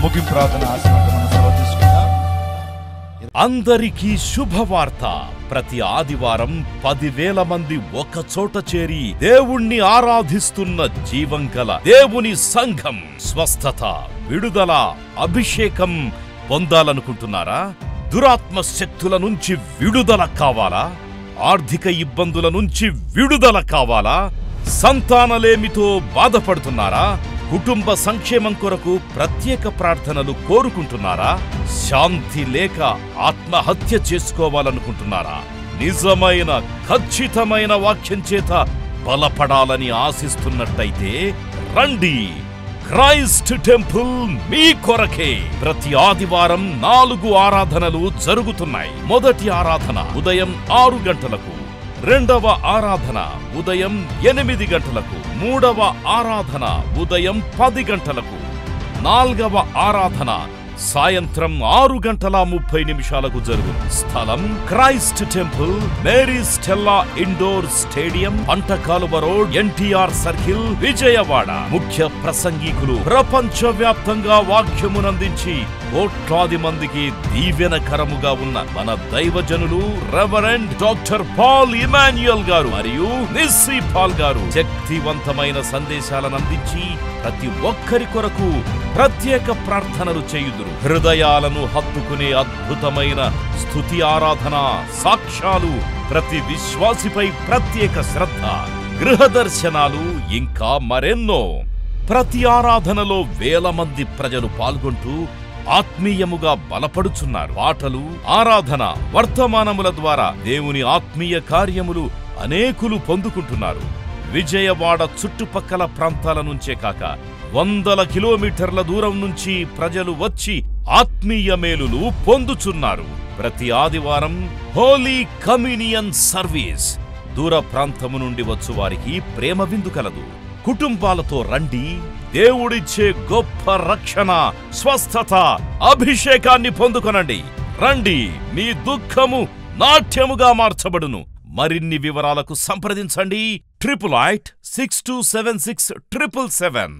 ముగింపు ప్రార్థన ఆశీర్వాదం మనం సెలవు తీసుకుందాం. అందరికీ శుభవార్త. ప్రతి ఆదివారం 10,000 మంది ఒక చోట చేరి దేవుణ్ణి ఆరాధిస్తున్న జీవం గల దేవుని సంఘం. స్వస్థత, విడుదల, అభిషేకం పొందాలనుకుంటున్నారా? దురాత్మ శక్తుల నుంచి విడుదల కావాలా? ఆర్థిక ఇబ్బందుల నుంచి విడుదల కావాలా? సంతానలేమితో బాధపడుతున్నారా? కుటుంబ సంక్షేమం కొరకు ప్రత్యేక ప్రార్థనలు కోరుకుంటున్నారా? శాంతి లేక ఆత్మహత్య చేసుకోవాలనుకుంటున్నారా? నిజమైన ఖచ్చితమైన వాక్యం చేత బలపడాలని ఆశిస్తున్నట్టయితే రండి. క్రైస్ట్ టెంపుల్ మీ కొరకే. ప్రతి ఆదివారం 4 ఆరాధనలు జరుగుతున్నాయి. మొదటి ఆరాధన ఉదయం 6 గంటలకు, రెండవ ఆరాధన ఉదయం 8 గంటలకు, మూడవ ఆరాధన ఉదయం 10 గంటలకు, నాల్గవ ఆరాధన సాయంత్రం 6:30 జరుగును. స్థలం Christ temple, Mary Stella indoor stadium, పంటకాలువ రోడ్, ఎన్టీఆర్ సర్కిల్, విజయవాడ. ముఖ్య ప్రసంగికులు ప్రపంచవ్యాప్తంగా వాక్యమునందించి కోట్లాది మందికి దీవెనకరముగా ఉన్న మన దైవజనులు రెవరెండ్ డాక్టర్ పాల్ ఇమాన్యుయల్ గారు మరియు నిస్సీ పాల్ గారు శక్తివంతమైన సందేశాలను అందించి ప్రతి ఒక్కరి కొరకు ప్రత్యేక ప్రార్థనలు చేయుదురు. హృదయాలను హత్తుకునే అద్భుతమైన స్తుతి ఆరాధన సాక్ష్యాలు, ప్రతి విశ్వాసిపై ప్రత్యేక శ్రద్ధ, గృహ దర్శనాలు, ఇంకా మరెన్నో. ప్రతి ఆరాధనలో 1000 మంది ప్రజలు పాల్గొంటూ ఆత్మీయముగా బలపడుచున్నారు. పాటలు, ఆరాధన, వర్తమానముల ద్వారా దేవుని ఆత్మీయ కార్యములు అనేకులు పొందుకుంటున్నారు. విజయవాడ చుట్టుపక్కల ప్రాంతాల నుంచే కాక 100 కిలోమీటర్ల దూరం నుంచి ప్రజలు వచ్చి ఆత్మీయ మేలులు పొందుచున్నారు. ప్రతి ఆదివారం హోలీ కమ్యూనియన్ సర్వీస్. దూర ప్రాంతము నుండి వచ్చు వారికి ప్రేమ విందు కలదు. కుటుంబాలతో రండి. దేవుడిచ్చే గొప్ప రక్షణ, స్వస్థత, అభిషేకాన్ని పొందుకొనండి. రండి, మీ దుఃఖము నాట్యముగా మార్చబడును. మరిన్ని వివరాలకు సంప్రదించండి 8886267777.